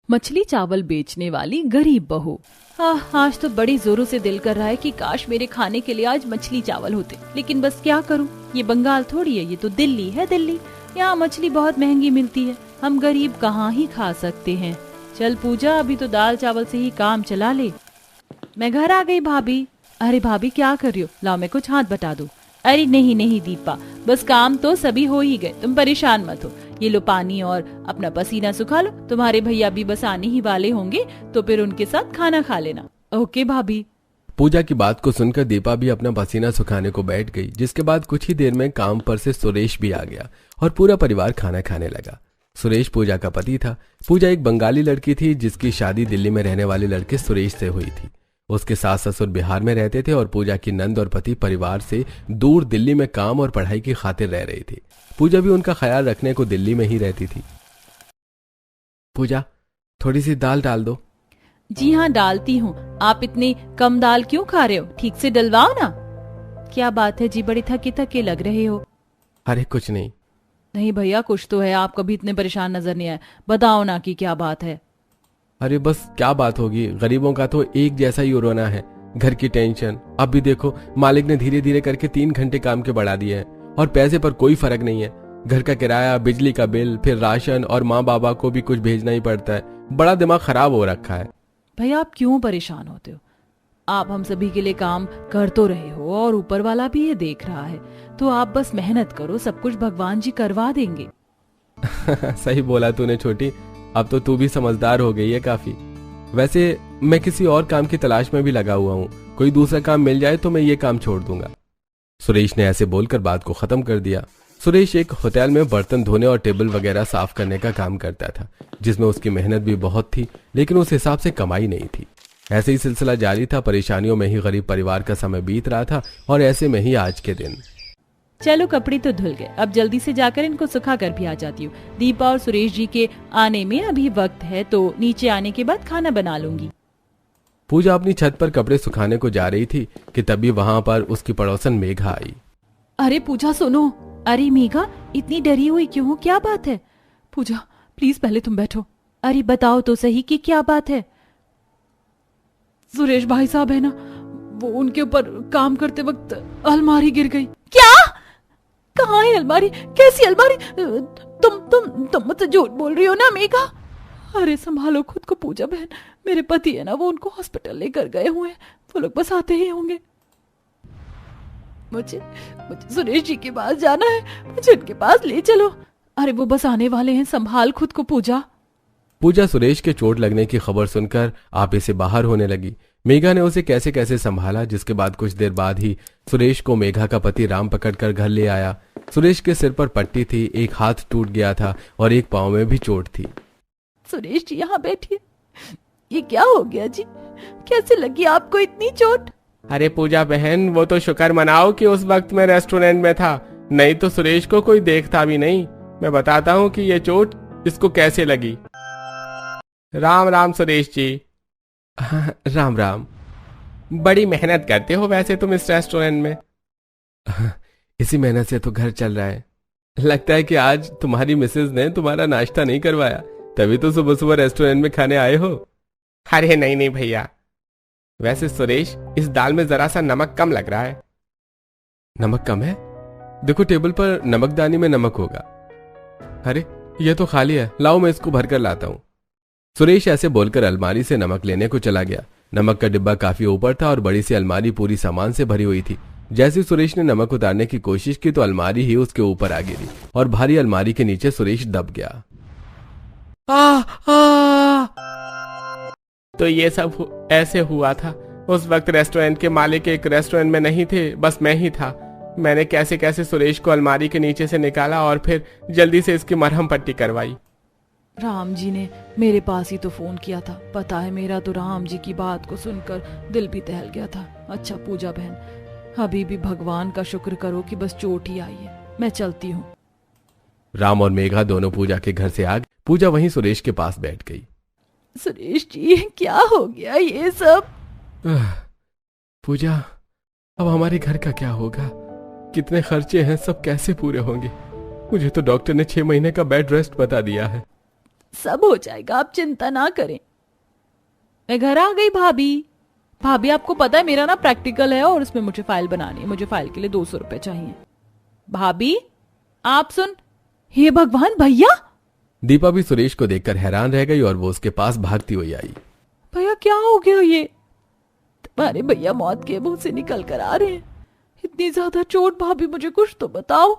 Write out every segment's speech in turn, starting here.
मछली चावल बेचने वाली गरीब बहू। आज तो बड़ी जोरों से दिल कर रहा है कि काश मेरे खाने के लिए आज मछली चावल होते, लेकिन बस क्या करूं, ये बंगाल थोड़ी है, ये तो दिल्ली है। दिल्ली यहाँ मछली बहुत महंगी मिलती है, हम गरीब कहाँ ही खा सकते हैं। चल पूजा, अभी तो दाल चावल से ही काम चला ले। मैं घर आ गई भाभी। अरे भाभी क्या कर रही हो, लाओ मैं कुछ हाथ बटा दूं। अरे नहीं नहीं दीपा, बस काम तो सभी हो ही गए, तुम परेशान मत हो। ये लो पानी और अपना पसीना सुखा लो, तुम्हारे भैया भी बस आने ही वाले होंगे, तो फिर उनके साथ खाना खा लेना। ओके भाभी। पूजा की बात को सुनकर दीपा भी अपना पसीना सुखाने को बैठ गई, जिसके बाद कुछ ही देर में काम पर से सुरेश भी आ गया और पूरा परिवार खाना खाने लगा। सुरेश पूजा का पति था। पूजा एक बंगाली लड़की थी जिसकी शादी दिल्ली में रहने वाले लड़के सुरेश से हुई थी। उसके सास ससुर बिहार में रहते थे और पूजा की नंद और पति परिवार से दूर दिल्ली में काम और पढ़ाई की खातिर रह रही थी। पूजा भी उनका ख्याल रखने को दिल्ली में ही रहती थी। पूजा, थोड़ी सी दाल डाल दो। जी हाँ डालती हूँ। आप इतनी कम दाल क्यों खा रहे हो, ठीक से डलवाओ ना। क्या बात है जी, बड़ी थके थके लग रहे हो। अरे कुछ नहीं। नहीं भैया कुछ तो है, आप कभी इतने परेशान नजर नहीं आए, बताओ ना कि क्या बात है। अरे बस क्या बात होगी, गरीबों का तो एक जैसा ही रोना है, घर की टेंशन। अब भी देखो मालिक ने धीरे धीरे करके 3 घंटे काम के बढ़ा दिए हैं और पैसे पर कोई फर्क नहीं है। घर का किराया, बिजली का बिल, फिर राशन और माँ बाबा को भी कुछ भेजना ही पड़ता है। बड़ा दिमाग खराब हो रखा है। भैया आप क्यों परेशान होते हो, आप हम सभी के लिए काम कर तो रहे हो और ऊपर वाला भी ये देख रहा है, तो आप बस मेहनत करो, सब कुछ भगवान जी करवा देंगे। सही बोला तूने छोटी, अब तो तू भी समझदार हो गई है काफी। वैसे मैं किसी और काम की तलाश में भी लगा हुआ हूँ, कोई दूसरा काम मिल जाए तो मैं ये काम छोड़ दूंगा। सुरेश ने ऐसे बोलकर बात को खत्म कर दिया। सुरेश एक होटल में बर्तन धोने और टेबल वगैरह साफ करने का काम करता था, जिसमें उसकी मेहनत भी बहुत थी, लेकिन उस हिसाब से कमाई नहीं थी। ऐसे ही सिलसिला जारी था, परेशानियों में ही गरीब परिवार का समय बीत रहा था और ऐसे में ही आज के दिन। चलो कपड़े तो धुल गए, अब जल्दी से जाकर इनको सुखा कर भी आ जाती हूँ। दीपा और सुरेश जी के आने में अभी वक्त है, तो नीचे आने के बाद खाना बना लूंगी। पूजा अपनी छत पर कपड़े सुखाने को जा रही थी कि तभी वहां पर उसकी पड़ोसन मेघा आई। अरे पूजा सुनो। अरे मेघा इतनी डरी हुई क्यों हो, क्या बात है। पूजा प्लीज पहले तुम बैठो। अरे बताओ तो सही कि क्या बात है। सुरेश भाई साहब है ना, वो उनके ऊपर काम करते वक्त अलमारी गिर गई। क्या? कहाँ है अलमारी, कैसी अलमारी? तुम मुझसे झूठ बोल रही हो ना मेघा। अरे संभालो खुद को पूजा बहन, मेरे पति है ना, वो उनको हॉस्पिटल लेकर गए हुए हैं, वो लोग बस आते ही होंगे। मुझे सुरेश जी के पास जाना है, मुझे उनके पास ले चलो। अरे वो बस आने वाले हैं, संभाल खुद को पूजा। पूजा सुरेश के चोट लगने की खबर सुनकर आपे से बाहर होने लगी। मेघा ने उसे कैसे कैसे संभाला, जिसके बाद कुछ देर बाद ही सुरेश को मेघा का पति राम पकड़कर घर ले आया। सुरेश के सिर पर पट्टी थी, एक हाथ टूट गया था और एक पांव में भी चोट थी। सुरेश जी यहाँ बैठिए, ये क्या हो गया जी, कैसे लगी आपको इतनी चोट? अरे पूजा बहन, वो तो शुक्र मनाओ कि उस वक्त मैं रेस्टोरेंट में था, नहीं तो सुरेश को कोई देखता भी नहीं। मैं बताता हूँ कि ये चोट इसको कैसे लगी। राम राम सुरेश जी। राम राम। बड़ी मेहनत करते हो वैसे तुम इस रेस्टोरेंट में। इसी मेहनत से तो घर चल रहा है। लगता है कि आज तुम्हारी मिसेज ने तुम्हारा नाश्ता नहीं करवाया, तभी तो सुबह सुबह रेस्टोरेंट में खाने आए हो। अरे नहीं नहीं भैया, वैसे सुरेश इस दाल में जरा सा नमक कम लग रहा है। नमक कम है? देखो टेबल पर नमकदानी में नमक होगा। अरे ये तो खाली है, लाओ मैं इसको भरकर लाता हूँ। सुरेश ऐसे बोलकर अलमारी से नमक लेने को चला गया। नमक का डिब्बा काफी ऊपर था और बड़ी सी अलमारी पूरी सामान से भरी हुई थी। जैसे सुरेश ने नमक उतारने की कोशिश की तो अलमारी ही उसके ऊपर आ गिरी और भारी अलमारी के नीचे सुरेश दब गया। तो ये सब ऐसे हुआ था। उस वक्त रेस्टोरेंट के मालिक एक रेस्टोरेंट में नहीं थे, बस मैं ही था। मैंने कैसे कैसे सुरेश को अलमारी के नीचे से निकाला और फिर जल्दी से इसकी मरहम पट्टी करवाई। राम जी ने मेरे पास ही तो फोन किया था, पता है मेरा तो राम जी की बात को सुनकर दिल भी दहल गया था। अच्छा पूजा बहन, अभी भी भगवान का शुक्र करो कि बस चोट ही आई है, मैं चलती हूँ। राम और मेघा दोनों पूजा के घर से आ गए। पूजा वहीं सुरेश के पास बैठ गई। सुरेश जी क्या हो गया ये सब? पूजा, अब हमारे घर का क्या होगा, कितने खर्चे हैं, सब कैसे पूरे होंगे? मुझे तो डॉक्टर ने 6 महीने का बेड रेस्ट बता दिया है। सब हो जाएगा, आप चिंता ना करें। मैं घर आ गई भाभी। भाभी आपको पता है मेरा ना प्रैक्टिकल है और उसमें मुझे फाइल बनानी है, मुझे फाइल के लिए 200 रुपए चाहिए। भाभी आप सुन, हे भगवान भैया। दीपा भी सुरेश को देखकर हैरान रह गई और वो उसके पास भागती हुई आई। भैया क्या हो गया? ये तुम्हारे भैया मौत के मुंह से निकल कर आ रहे हैं, इतनी ज्यादा चोट। भाभी मुझे कुछ तो बताओ।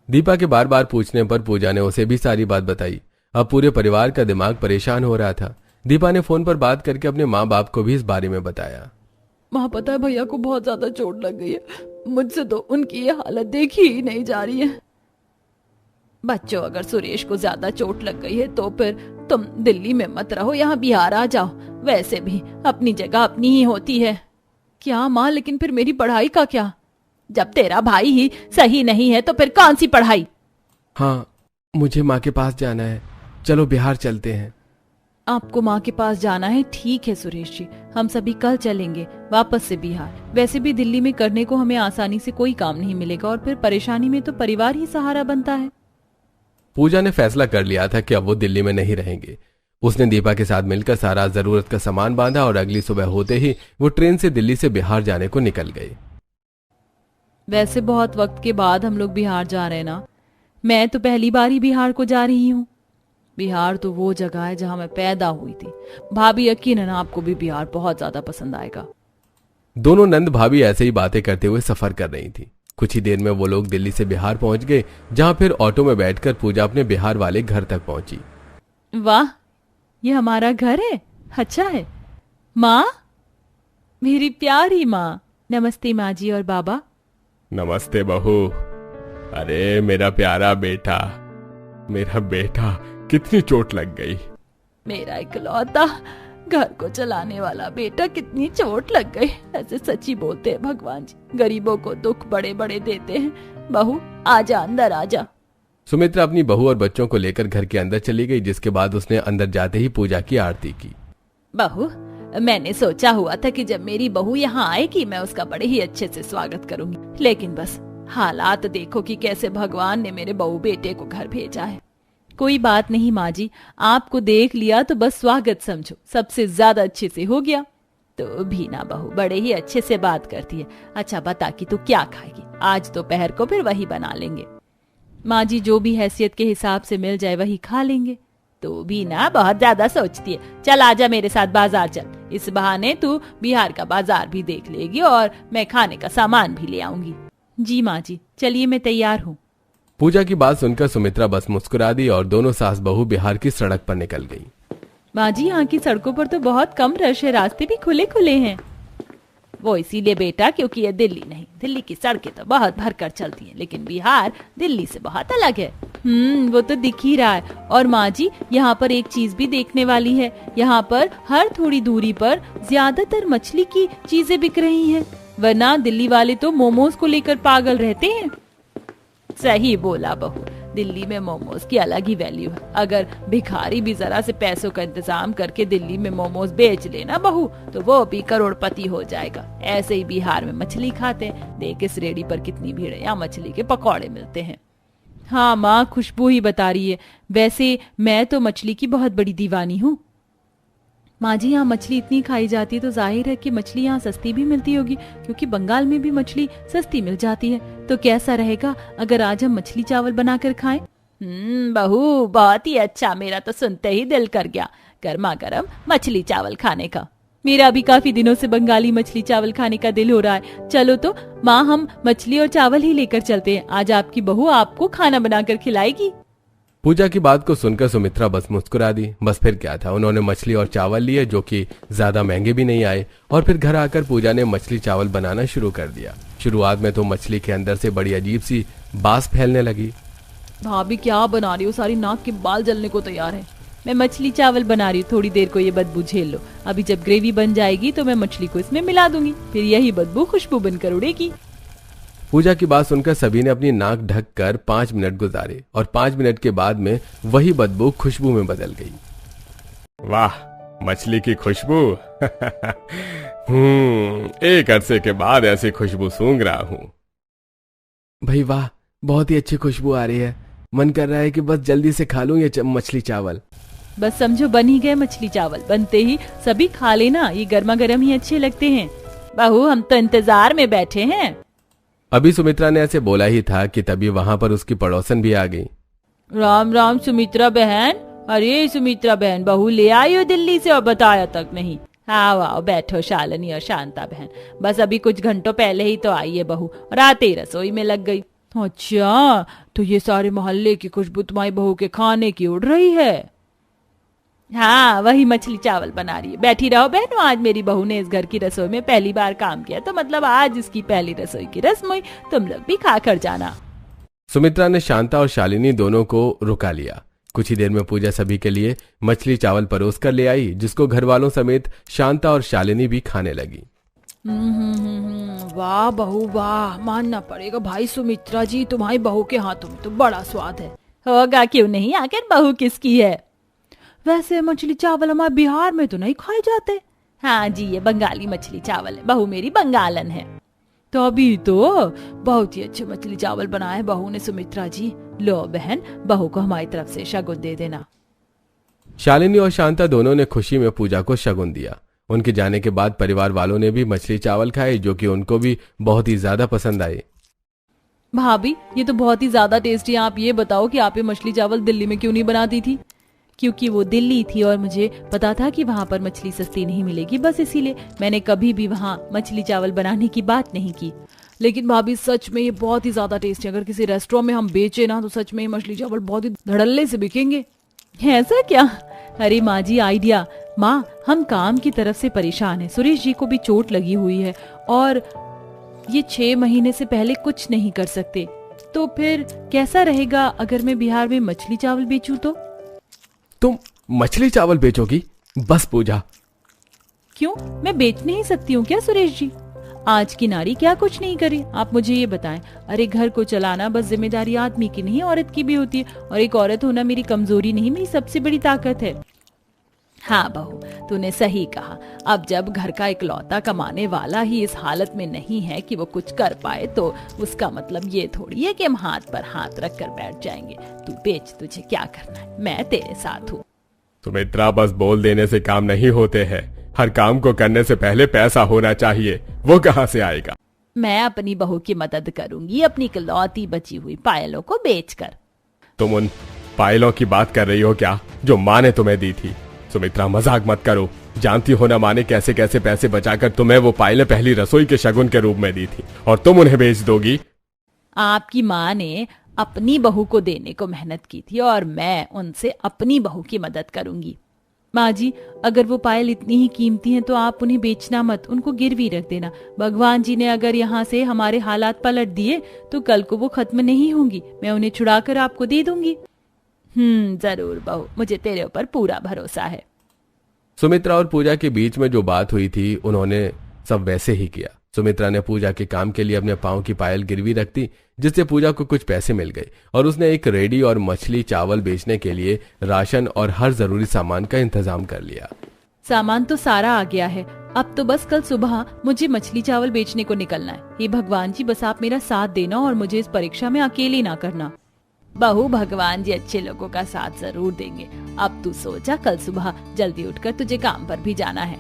दीपा के बार बार पूछने पर पूजा ने उसे भी सारी बात बताई। अब पूरे परिवार का दिमाग परेशान हो रहा था। दीपा ने फोन पर बात करके अपने माँ बाप को भी इस बारे में बताया। माँ पता है भैया को बहुत ज्यादा चोट लग गई है, मुझसे तो उनकी ये हालत देखी ही नहीं जा रही है। बच्चों अगर सुरेश को ज्यादा चोट लग गई है तो फिर तुम दिल्ली में मत रहो, यहाँ बिहार आ जाओ। वैसे भी अपनी जगह अपनी ही होती है। क्या माँ, लेकिन फिर मेरी पढ़ाई का क्या? जब तेरा भाई ही सही नहीं है तो फिर कौन सी पढ़ाई? हाँ, मुझे माँ के पास जाना है, चलो बिहार चलते हैं। आपको माँ के पास जाना है? ठीक है सुरेश जी, हम सभी कल चलेंगे वापस से बिहार। वैसे भी दिल्ली में करने को हमें आसानी से कोई काम नहीं मिलेगा और फिर परेशानी में तो परिवार ही सहारा बनता है। पूजा ने फैसला कर लिया था कि अब वो दिल्ली में नहीं रहेंगे। उसने दीपा के साथ मिलकर सारा जरूरत का सामान बांधा और अगली सुबह होते ही वो ट्रेन से दिल्ली से बिहार जाने को निकल गए। वैसे बहुत वक्त के बाद हम लोग बिहार जा रहे हैं ना। मैं तो पहली बार ही बिहार को जा रही हूँ। बिहार तो वो जगह है जहां मैं पैदा हुई थी। भाभी यकीनन आपको भी बिहार बहुत ज्यादा पसंद आएगा। दोनों नंद भाभी ऐसे ही बातें करते हुए सफर कर रही थी। कुछ ही देर में वो लोग दिल्ली से बिहार पहुंच गए, जहां फिर ऑटो में बैठकर पूजा अपने बिहार वाले घर तक पहुंची। वाह, ये हमारा घर है, अच्छा है। माँ, मेरी प्यारी माँ। नमस्ते माँ जी और बाबा। नमस्ते बहू। अरे मेरा प्यारा बेटा, मेरा बेटा, कितनी चोट लग गई। मेरा इकलौता घर को चलाने वाला बेटा, कितनी चोट लग गई। ऐसे सच्ची बोलते हैं भगवान जी, गरीबों को दुख बड़े बड़े देते हैं। बहू आजा, अंदर आजा। सुमित्रा अपनी बहू और बच्चों को लेकर घर के अंदर चली गई, जिसके बाद उसने अंदर जाते ही पूजा की आरती की। बहू, मैंने सोचा हुआ था कि जब मेरी बहू यहाँ आएगी मैं उसका बड़े ही अच्छे से स्वागत करूंगी, लेकिन बस हालात देखो कि कैसे भगवान ने मेरे बहू बेटे को घर भेजा है। कोई बात नहीं माँ जी, आपको देख लिया तो बस स्वागत समझो, सबसे ज्यादा अच्छे से हो गया। तो भीना बहू बड़े ही अच्छे से बात करती है। अच्छा बता कि तू क्या खाएगी? आज दोपहर को फिर वही बना लेंगे। माँ जी जो भी हैसियत के हिसाब से मिल जाए वही खा लेंगे। तो भीना बहुत ज्यादा सोचती है। चल आजा मेरे साथ बाजार चल, इस बहाने तू बिहार का बाजार भी देख लेगी और मैं खाने का सामान भी ले आऊंगी। जी माँ जी, चलिए मैं तैयार हूँ। पूजा की बात सुनकर सुमित्रा बस मुस्कुरा दी और दोनों सास बहू बिहार की सड़क पर निकल गई। माँ जी यहाँ की सड़कों पर तो बहुत कम रश है, रास्ते भी खुले खुले हैं। वो इसीलिए बेटा क्योंकि ये दिल्ली नहीं, दिल्ली की सड़कें तो बहुत भरकर चलती हैं, लेकिन बिहार दिल्ली से बहुत अलग है। वो तो दिख ही रहा है। और माँ जी यहाँ पर एक चीज भी देखने वाली है। यहाँ पर हर थोड़ी दूरी पर ज्यादातर मछली की चीजें बिक रही हैं, वरना दिल्ली वाले तो मोमोज को लेकर पागल रहते हैं। सही बोला बहू, दिल्ली में मोमोज की अलग ही वैल्यू है। अगर भिखारी भी जरा से पैसों का इंतजाम करके दिल्ली में मोमोज बेच लेना बहू, तो वो भी करोड़पति हो जाएगा। ऐसे ही बिहार में मछली खाते हैं, देख इस रेडी पर कितनी भीड़ है, यहाँ मछली के पकौड़े मिलते हैं। हाँ माँ, खुशबू ही बता रही है। वैसे मैं तो मछली की बहुत बड़ी दीवानी हूँ। माँ जी यहाँ मछली इतनी खाई जाती है तो जाहिर है कि मछली यहाँ सस्ती भी मिलती होगी, क्योंकि बंगाल में भी मछली सस्ती मिल जाती है। तो कैसा रहेगा अगर आज हम मछली चावल बनाकर खाएं? बहू बहुत ही अच्छा, मेरा तो सुनते ही दिल कर गया गर्मा गर्म मछली चावल खाने का। मेरा भी काफी दिनों से बंगाली मछली चावल खाने का दिल हो रहा है। चलो तो माँ, हम मछली और चावल ही लेकर चलते हैं। आज आपकी बहू आपको खाना बनाकर खिलाएगी। पूजा की बात को सुनकर सुमित्रा बस मुस्कुरा दी। बस फिर क्या था, उन्होंने मछली और चावल लिए जो कि ज्यादा महंगे भी नहीं आए, और फिर घर आकर पूजा ने मछली चावल बनाना शुरू कर दिया। शुरुआत में तो मछली के अंदर से बड़ी अजीब सी बास फैलने लगी। भाभी क्या बना रही हो? सारी नाक के बाल जलने को तैयार है। मैं मछली चावल बना रही हूँ, थोड़ी देर को ये बदबू झेल लो। अभी जब ग्रेवी बन जाएगी तो मैं मछली को इसमें मिला दूंगी, फिर यही बदबू खुशबू बनकर उड़ेगी। पूजा की बात सुनकर सभी ने अपनी नाक ढक कर 5 मिनट गुजारे और 5 मिनट के बाद में वही बदबू खुशबू में बदल गई। वाह, मछली की खुशबू। एक अरसे के बाद ऐसी खुशबू सूंघ रहा हूँ। भाई वाह, बहुत ही अच्छी खुशबू आ रही है। मन कर रहा है कि बस जल्दी से खा लूं ये मछली चावल। बस समझो बन ही गए मछली चावल। बनते ही सभी खा लेना, ये गर्मा गर्म ही अच्छे लगते हैं। बहू हम तो इंतजार में बैठे हैं। अभी सुमित्रा ने ऐसे बोला ही था कि तभी वहां पर उसकी पड़ोसन भी आ गई। राम राम सुमित्रा बहन। अरे सुमित्रा बहन, बहू ले आई हो दिल्ली से और बताया तक नहीं। हाँ वाओ, बैठो शालिनी और शांता बहन। बस अभी कुछ घंटों पहले ही तो आई है बहू और आते ही रसोई में लग गई। अच्छा, तो ये सारे मोहल्ले की खुशबू तुम्हारी बहू के खाने की उड़ रही है। हाँ, वही मछली चावल बना रही है। बैठी रहो बहनों, आज मेरी बहू ने इस घर की रसोई में पहली बार काम किया, तो मतलब आज इसकी पहली रसोई की रस्म हुई। तुम लोग भी खा कर जाना। सुमित्रा ने शांता और शालिनी दोनों को रुका लिया। कुछ ही देर में पूजा सभी के लिए मछली चावल परोस कर ले आई, जिसको घर वालों समेत शांता और शालिनी भी खाने लगी। वाह बहू वाह, मानना पड़ेगा भाई सुमित्रा जी, तुम्हारी बहू के हाथों में तो बड़ा स्वाद है। होगा क्यों नहीं, आखिर बहू किसकी है। वैसे मछली चावल हमारे बिहार में तो नहीं खाए जाते। हाँ जी, ये बंगाली मछली चावल है, बहू मेरी बंगालन है। तो अभी तो बहुत ही अच्छे मछली चावल बनाए बहू ने सुमित्रा जी। लो बहन, बहू को हमारी तरफ से शगुन दे देना। शालिनी और शांता दोनों ने खुशी में पूजा को शगुन दिया। उनके जाने के बाद परिवार वालों ने भी मछली चावल खाए, जो कि उनको भी बहुत ही ज्यादा पसंद आए। भाभी ये तो बहुत ही ज्यादा टेस्टी है। आप ये बताओ कि आप ये मछली चावल दिल्ली में क्यों नहीं बनाती थी। क्योंकि वो दिल्ली थी और मुझे पता था कि वहाँ पर मछली सस्ती नहीं मिलेगी, बस इसीलिए मैंने कभी भी वहाँ मछली चावल बनाने की बात नहीं की। लेकिन भाभी सच में ये बहुत ही ज्यादा टेस्टी है। अगर किसी रेस्टोरेंट में हम बेचे ना तो सच में ये मछली चावल बहुत ही धड़ल्ले से बिकेंगे। ऐसा क्या। अरे माँ जी आइडिया। माँ हम काम की तरफ से परेशान हैं, सुरेश जी को भी चोट लगी हुई है और ये 6 महीने से पहले कुछ नहीं कर सकते। तो फिर कैसा रहेगा अगर मैं बिहार में मछली चावल बेचूं तो। तुम मछली चावल बेचोगी? बस पूजा। क्यों, मैं बेच नहीं सकती हूँ क्या सुरेश जी। आज की नारी क्या कुछ नहीं करे, आप मुझे ये बताएं। अरे घर को चलाना बस जिम्मेदारी आदमी की नहीं औरत की भी होती है, और एक औरत होना मेरी कमजोरी नहीं, मेरी सबसे बड़ी ताकत है। हाँ बहू, तूने सही कहा। अब जब घर का इकलौता कमाने वाला ही इस हालत में नहीं है कि वो कुछ कर पाए, तो उसका मतलब ये थोड़ी है कि हम हाथ पर हाथ रख कर बैठ जाएंगे। तू बेच, तुझे क्या करना है, मैं तेरे साथ हूँ। सुमित्रा, बस बोल देने से काम नहीं होते हैं। हर काम को करने से पहले पैसा होना चाहिए, वो कहाँ से आएगा। मैं अपनी बहू की मदद करूंगी अपनी इकलौती बची हुई पायलों को बेचकर। तुम उन पायलों की बात कर रही हो क्या, जो माँ ने तुम्हें दी थी? सुमित्रा मजाक मत करो। जानती हो ना माँ ने कैसे कैसे पैसे बचाकर तुम्हें वो पायलें पहली रसोई के शगुन के रूप में दी थी, और तुम उन्हें बेच दोगी। आपकी माँ ने अपनी बहू को देने को मेहनत की थी और मैं उनसे अपनी बहू की मदद करूंगी। माँ जी, अगर वो पायल इतनी ही कीमती हैं तो आप उन्हें बेचना मत, उनको गिरवी रख देना। भगवान जी ने अगर यहाँ से हमारे हालात पलट दिए तो कल को वो खत्म नहीं होंगी, मैं उन्हें छुड़ाकर आपको दे दूंगी। जरूर बहू, मुझे तेरे ऊपर पूरा भरोसा है। सुमित्रा और पूजा के बीच में जो बात हुई थी उन्होंने सब वैसे ही किया। सुमित्रा ने पूजा के काम के लिए अपने पांव की पायल गिरवी रख दी, जिससे पूजा को कुछ पैसे मिल गए, और उसने एक रेडी और मछली चावल बेचने के लिए राशन और हर जरूरी सामान का इंतजाम कर लिया। सामान तो सारा आ गया है, अब तो बस कल सुबह मुझे मछली चावल बेचने को निकलना है। हे भगवान जी, बस आप मेरा साथ देना और मुझे इस परीक्षा में अकेले ना करना। बहू, भगवान जी अच्छे लोगों का साथ जरूर देंगे। अब तू सोचा, कल सुबह जल्दी उठकर तुझे काम पर भी जाना है।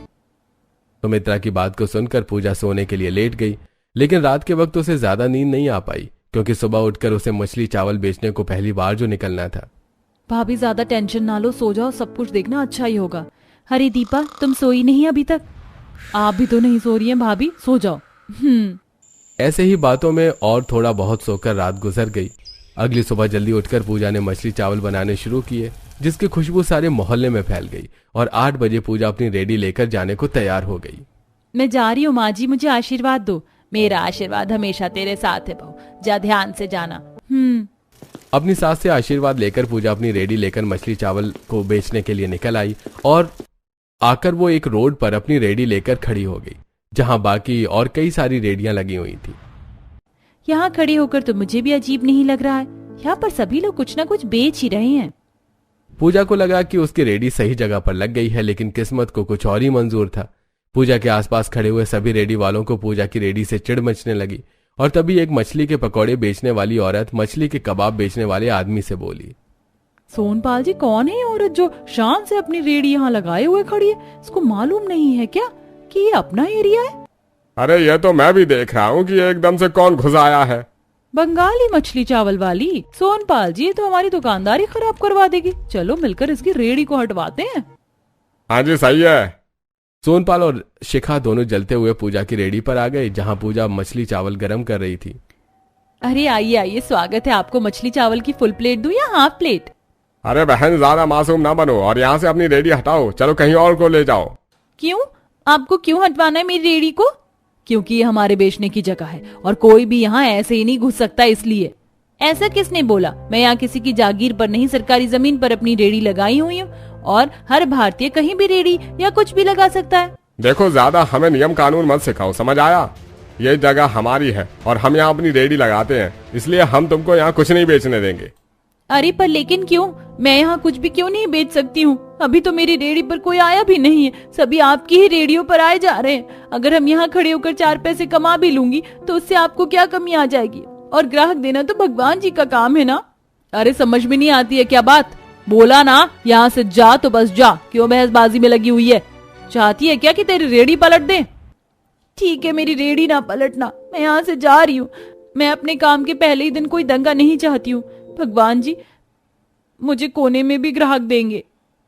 सुमित्रा की बात को सुनकर पूजा सोने के लिए लेट गई, लेकिन रात के वक्त उसे ज्यादा नींद नहीं आ पाई, क्योंकि सुबह उठकर उसे मछली चावल बेचने को पहली बार जो निकलना था। भाभी ज्यादा टेंशन ना लो, सो जाओ, सब कुछ देखना अच्छा ही होगा। अरे दीपा, तुम सोई नहीं अभी तक? आप भी तो नहीं सो रही हैं भाभी, सो जाओ। ऐसे ही बातों में और थोड़ा बहुत सोकर रात गुजर गई। अगली सुबह जल्दी उठकर पूजा ने मछली चावल बनाने शुरू किए, जिसकी खुशबू सारे मोहल्ले में फैल गई, और 8 बजे पूजा अपनी रेडी लेकर जाने को तैयार हो गई। मैं जा रही हूँ माँ जी, मुझे आशीर्वाद दो। मेरा आशीर्वाद हमेशा तेरे साथ है बहू, जा ध्यान से जाना। अपनी सास से आशीर्वाद लेकर पूजा अपनी रेडी लेकर मछली चावल को बेचने के लिए निकल आई, और आकर वो एक रोड पर अपनी रेडी लेकर खड़ी हो गई, जहां बाकी और कई सारी रेडियां लगी हुई थी। यहाँ खड़ी होकर तो मुझे भी अजीब नहीं लग रहा है, यहाँ पर सभी लोग कुछ ना कुछ बेच ही रहे हैं। पूजा को लगा कि उसकी रेडी सही जगह पर लग गई है, लेकिन किस्मत को कुछ और ही मंजूर था। पूजा के आसपास खड़े हुए सभी रेडी वालों को पूजा की रेडी से चिढ़ मचने लगी, और तभी एक मछली के पकौड़े बेचने वाली औरत मछली के कबाब बेचने वाले आदमी से बोली, सोनपाल जी, कौन है ये औरत जो शान से अपनी रेडी यहाँ लगाए हुए खड़ी है? इसको मालूम नहीं है क्या कि ये अपना एरिया है? अरे ये तो मैं भी देख रहा हूँ कि एकदम से कौन घुस आया है। बंगाली मछली चावल वाली। सोनपाल जी, ये तो हमारी दुकानदारी खराब करवा देगी। चलो मिलकर इसकी रेडी को हटवाते हैं। हाँ जी सही है। सोनपाल और शिखा दोनों जलते हुए पूजा की रेडी पर आ गए, जहाँ पूजा मछली चावल गरम कर रही थी। अरे आइए आइए, स्वागत है। आपको मछली चावल की फुल प्लेट दूं या हाफ प्लेट? अरे बहन, ज्यादा मासूम ना बनो और यहाँ से अपनी रेडी हटाओ। चलो कहीं और को ले जाओ। क्यों? आपको क्यों हटवाना है मेरी रेडी को? क्योंकि ये हमारे बेचने की जगह है और कोई भी यहाँ ऐसे ही नहीं घुस सकता, इसलिए। ऐसा किसने बोला? मैं यहाँ किसी की जागीर पर नहीं, सरकारी जमीन पर अपनी रेडी लगाई हुई हूँ और हर भारतीय कहीं भी रेडी या कुछ भी लगा सकता है। देखो, ज्यादा हमें नियम कानून मत सिखाओ, समझ आया? ये जगह हमारी है और हम यहाँ अपनी रेडी लगाते हैं, इसलिए हम तुमको यहाँ कुछ नहीं बेचने देंगे। अरे पर लेकिन क्यों? मैं यहाँ कुछ भी क्यों नहीं बेच सकती हूँ? अभी तो मेरी रेडी पर कोई आया भी नहीं है, सभी आपकी ही रेडियो पर आए जा रहे हैं। अगर हम यहाँ खड़े होकर 4 पैसे कमा भी लूंगी तो उससे आपको क्या कमी आ जाएगी? और ग्राहक देना तो भगवान जी का काम है ना। अरे समझ में नहीं आती है क्या बात? बोला ना, यहाँ से जा तो बस जा। क्यों बहसबाजी में लगी हुई है? चाहती है क्या कि तेरी रेडी पलट दे? ठीक है, मेरी रेडी ना पलटना, मैं यहाँ से जा रही हूँ। मैं अपने काम के पहले ही दिन कोई दंगा नहीं चाहती हूँ। भगवान जी मुझे कोने में भी ग्राहक देंगे।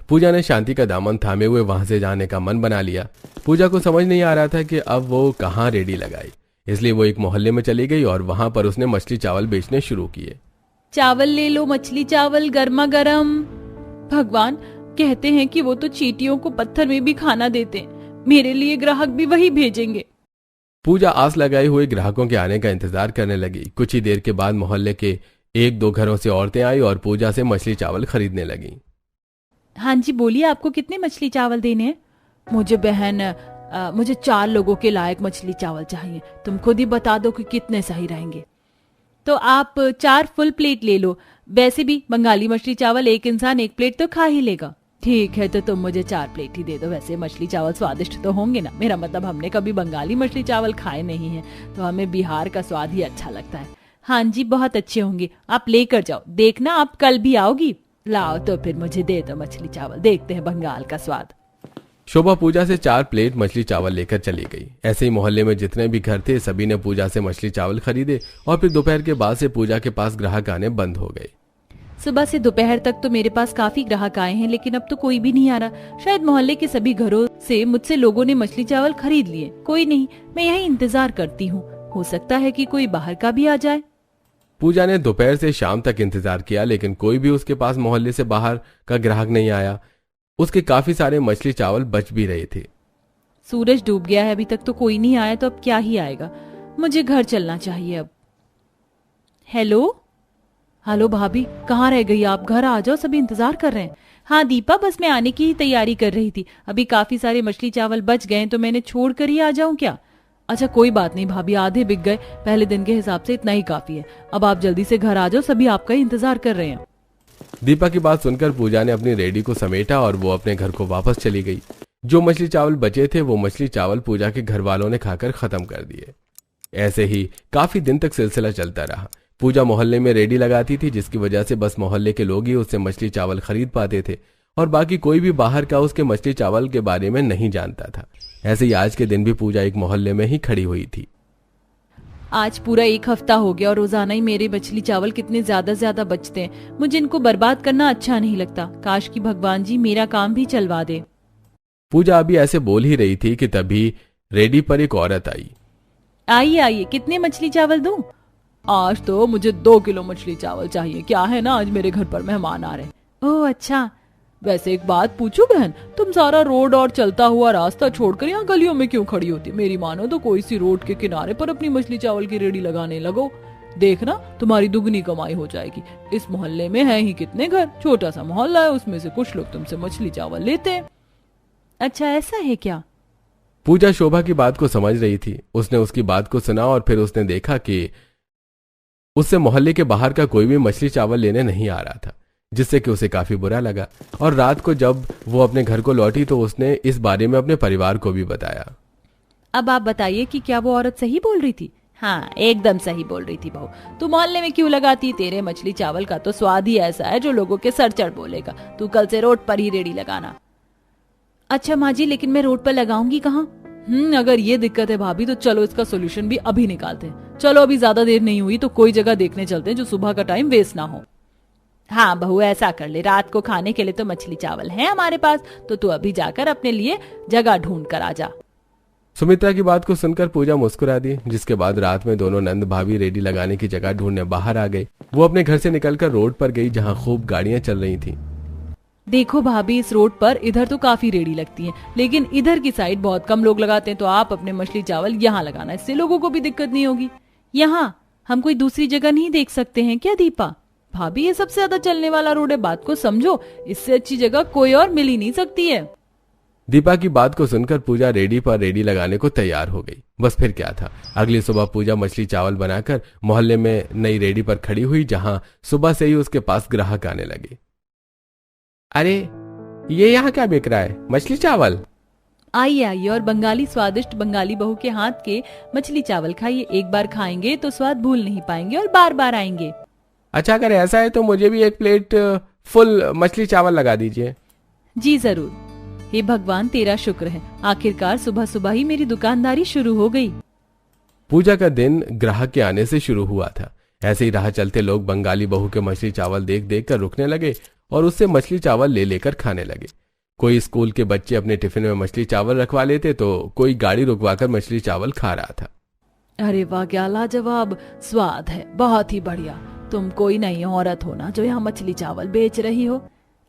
पूजा ने शांति का दामन थामे हुए वहां से जाने का मन बना लिया। पूजा को समझ नहीं आ रहा था कि अब वो कहाँ रेडी लगाई, इसलिए वो एक मोहल्ले में चली गई और वहां पर उसने मछली चावल बेचने शुरू किए। चावल ले लो, मछली चावल गर्मा गर्म। भगवान, कहते हैं कि वो तो चींटियों को पत्थर में भी खाना देते हैं, मेरे लिए ग्राहक भी वही भेजेंगे। पूजा आस लगाए हुए ग्राहकों के आने का इंतजार करने लगी। कुछ ही देर के बाद मोहल्ले के 1-2 घरों से औरतें आई और पूजा से मछली चावल खरीदने लगी। हाँ जी बोलिए, आपको कितने मछली चावल देने हैं? मुझे बहन, मुझे 4 लोगों के लायक मछली चावल चाहिए। तुम खुद ही बता दो कि कितने सही रहेंगे। तो आप 4 फुल प्लेट ले लो। वैसे भी बंगाली मछली चावल एक इंसान 1 प्लेट तो खा ही लेगा। ठीक है, तो तुम मुझे 4 प्लेट ही दे दो। वैसे मछली चावल स्वादिष्ट तो होंगे ना? मेरा मतलब, हमने कभी बंगाली मछली चावल खाए नहीं है, तो हमें बिहार का स्वाद ही अच्छा लगता है। हाँ जी, बहुत अच्छे होंगे, आप लेकर जाओ। देखना आप कल भी आओगी। लाओ तो फिर मुझे दे दो मछली चावल, देखते हैं बंगाल का स्वाद। शोभा पूजा से 4 प्लेट मछली चावल लेकर चली गई। ऐसे ही मोहल्ले में जितने भी घर थे सभी ने पूजा से मछली चावल खरीदे और फिर दोपहर के बाद से पूजा के पास ग्राहक आने बंद हो गए। सुबह से दोपहर तक तो मेरे पास काफी ग्राहक आए हैं, लेकिन अब तो कोई भी नहीं आ रहा। शायद मोहल्ले के सभी घरों से मुझसे लोगों ने मछली चावल खरीद लिए। कोई नहीं, मैं यही इंतजार करती हूँ, हो सकता है कि कोई बाहर का भी आ जाए। पूजा ने दोपहर से शाम तक इंतजार किया, लेकिन कोई भी उसके पास मोहल्ले से बाहर का ग्राहक नहीं आया। उसके काफी सारे मछली चावल बच भी रहे थे। सूरज डूब गया है, अभी तक तो कोई नहीं आया, तो अब क्या ही आएगा। मुझे घर चलना चाहिए अब। हेलो हेलो भाभी, कहाँ रह गई आप? घर आ जाओ, सभी इंतजार कर रहे हैं। हाँ दीपा, बस मैं आने की ही तैयारी कर रही थी। अभी काफी सारे मछली चावल बच गए, तो मैंने छोड़ कर ही आ जाऊं क्या? अच्छा कोई बात नहीं भाभी, आधे बिक गए, पहले दिन के हिसाब से इतना ही काफी है। अब आप जल्दी से घर आ जाओ, सभी आपका ही इंतजार कर रहे हैं। दीपा की बात सुनकर पूजा ने अपनी रेडी को समेटा और वो अपने घर को वापस चली गई। जो मछली चावल बचे थे वो मछली चावल पूजा के घर वालों ने खाकर खत्म कर दिए। ऐसे ही काफी दिन तक सिलसिला चलता रहा। पूजा मोहल्ले में रेडी लगाती थी, जिसकी वजह से बस मोहल्ले के लोग ही उससे मछली चावल खरीद पाते थे और बाकी कोई भी बाहर का उसके मछली चावल के बारे में नहीं जानता था। ऐसे ही आज के दिन भी पूजा एक मोहल्ले में ही खड़ी हुई थी। आज पूरा 1 हफ्ता हो गया और रोजाना ही मेरे मछली चावल कितने ज्यादा बचते हैं। मुझे इनको बर्बाद करना अच्छा नहीं लगता। काश कि भगवान जी मेरा काम भी चलवा दे। पूजा अभी ऐसे बोल ही रही थी कि तभी रेडी पर एक औरत आई। आइए आइए, कितने मछली चावल दूं? आज तो मुझे 2 किलो मछली चावल चाहिए। क्या है ना, आज मेरे घर पर मेहमान आ रहे हैं। ओह अच्छा, वैसे एक बात पूछूं बहन, तुम सारा रोड और चलता हुआ रास्ता छोड़कर यहाँ गलियों में क्यों खड़ी होती? मेरी मानो तो कोई सी रोड के किनारे पर अपनी मछली चावल की रेडी लगाने लगो। देखना तुम्हारी दुगनी कमाई हो जाएगी। इस मोहल्ले में है ही कितने घर, छोटा सा मोहल्ला है, उसमें से कुछ लोग तुमसे मछली चावल लेते हैं। अच्छा ऐसा है क्या? पूजा शोभा की बात को समझ रही थी। उसने उसकी बात को सुना और फिर उसने देखा कि उससे मोहल्ले के बाहर का कोई भी मछली चावल लेने नहीं आ रहा था, जिससे कि उसे काफी बुरा लगा। और रात को जब वो अपने घर को लौटी तो उसने इस बारे में अपने परिवार को भी बताया। अब आप बताइए कि क्या वो औरत सही बोल रही थी? हाँ, एकदम सही बोल रही थी बहू। तू मोहल्ले में क्यों लगाती? तेरे मछली चावल का तो स्वाद ही ऐसा है जो लोगों के सर चढ़ बोलेगा। तू कल से रोड पर ही रेडी लगाना। अच्छा माँ जी, लेकिन मैं रोड पर लगाऊंगी कहाँ? अगर ये दिक्कत है भाभी, तो चलो इसका सोल्यूशन भी अभी निकालते हैं। चलो अभी ज्यादा देर नहीं हुई तो कोई जगह देखने चलते हैं जो सुबह का टाइम वेस्ट ना हो। हाँ बहू, ऐसा कर ले, रात को खाने के लिए तो मछली चावल है हमारे पास, तो तू अभी जाकर अपने लिए जगह ढूंढ कर आ जा। सुमित्रा की बात को सुनकर पूजा मुस्कुरा दी, जिसके बाद रात में दोनों नंद भाभी रेडी लगाने की जगह ढूंढने बाहर आ गई। वो अपने घर से निकलकर रोड पर गई जहाँ खूब गाड़ियां चल रही थीं। देखो भाभी, इस रोड पर इधर तो काफी रेडी लगती हैं, लेकिन इधर की साइड बहुत कम लोग लगाते हैं, तो आप अपने मछली चावल यहाँ लगाना, इससे लोगों को भी दिक्कत नहीं होगी। यहाँ हम कोई दूसरी जगह नहीं देख सकते हैं क्या दीपा? भाभी, ये सबसे ज्यादा चलने वाला रोड है, बात को समझो, इससे अच्छी जगह कोई और मिल ही नहीं सकती है। दीपा की बात को सुनकर पूजा रेडी पर रेडी लगाने को तैयार हो गई। बस फिर क्या था, अगली सुबह पूजा मछली चावल बनाकर मोहल्ले में नई रेडी पर खड़ी हुई, जहां सुबह से ही उसके पास ग्राहक आने लगे। अरे ये यहाँ क्या बिक रहा है? मछली चावल? आइए आइए और बंगाली स्वादिष्ट बंगाली बहू के हाथ के मछली चावल खाइए। एक बार खाएंगे तो स्वाद भूल नहीं पाएंगे और बार बार आएंगे। अच्छा, अगर ऐसा है तो मुझे भी एक प्लेट फुल मछली चावल लगा दीजिए। जी जरूर। हे भगवान, तेरा शुक्र है, आखिरकार सुबह सुबह ही मेरी दुकानदारी शुरू हो गई। पूजा का दिन ग्राहक के आने से शुरू हुआ था। ऐसे ही राह चलते लोग बंगाली बहू के मछली चावल देख देख कर रुकने लगे और उससे मछली चावल ले लेकर खाने लगे। कोई स्कूल के बच्चे अपने टिफिन में मछली चावल रखवा लेते तो कोई गाड़ी रुकवाकर मछली चावल खा रहा था। अरे वाह, क्या लाजवाब स्वाद है, बहुत ही बढ़िया। तुम कोई नई औरत हो ना जो यहाँ मछली चावल बेच रही हो?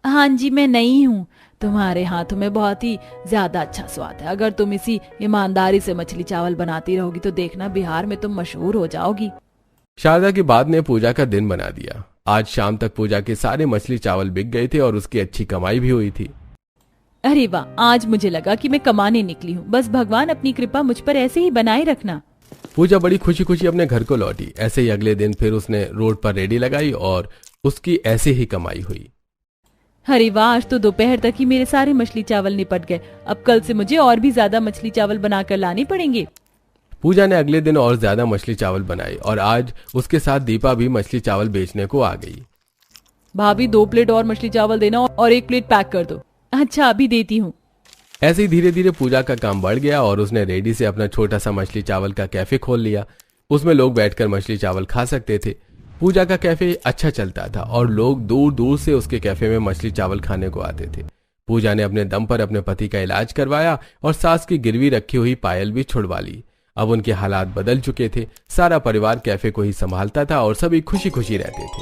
हाँ जी, मैं नई हूँ। तुम्हारे हाथों में बहुत ही ज्यादा अच्छा स्वाद है। अगर तुम इसी ईमानदारी से मछली चावल बनाती रहोगी तो देखना बिहार में तुम मशहूर हो जाओगी। शारदा की बात ने पूजा का दिन बना दिया। आज शाम तक पूजा के सारे मछली चावल बिक गए थे और उसकी अच्छी कमाई भी हुई थी। अरे वाह, आज मुझे लगा कि मैं कमाने निकली हूँ। बस भगवान अपनी कृपा मुझ पर ऐसे ही बनाए रखना। पूजा बड़ी खुशी खुशी अपने घर को लौटी। ऐसे ही अगले दिन फिर उसने रोड पर रेडी लगाई और उसकी ऐसे ही कमाई हुई। अरे वाह, आज तो दोपहर तक ही मेरे सारे मछली चावल निपट गए। अब कल से मुझे और भी ज्यादा मछली चावल बनाकर लाने पड़ेंगे। पूजा ने अगले दिन और ज्यादा मछली चावल बनाए और आज उसके साथ दीपा भी मछली चावल बेचने को आ गई। भाभी, 2 प्लेट और मछली चावल देना और 1 प्लेट पैक कर दो। अच्छा, अभी देती हूँ। ऐसे ही धीरे धीरे पूजा का काम बढ़ गया और उसने रेडी से अपना छोटा सा मछली चावल का कैफे खोल लिया। उसमें लोग बैठकर मछली चावल खा सकते थे। पूजा का कैफे अच्छा चलता था और लोग दूर दूर से उसके कैफे में मछली चावल खाने को आते थे। पूजा ने अपने दम पर अपने पति का इलाज करवाया और सास की गिरवी रखी हुई पायल भी छुड़वा ली। अब उनके हालात बदल चुके थे। सारा परिवार कैफे को ही संभालता था और सभी खुशी खुशी रहते थे।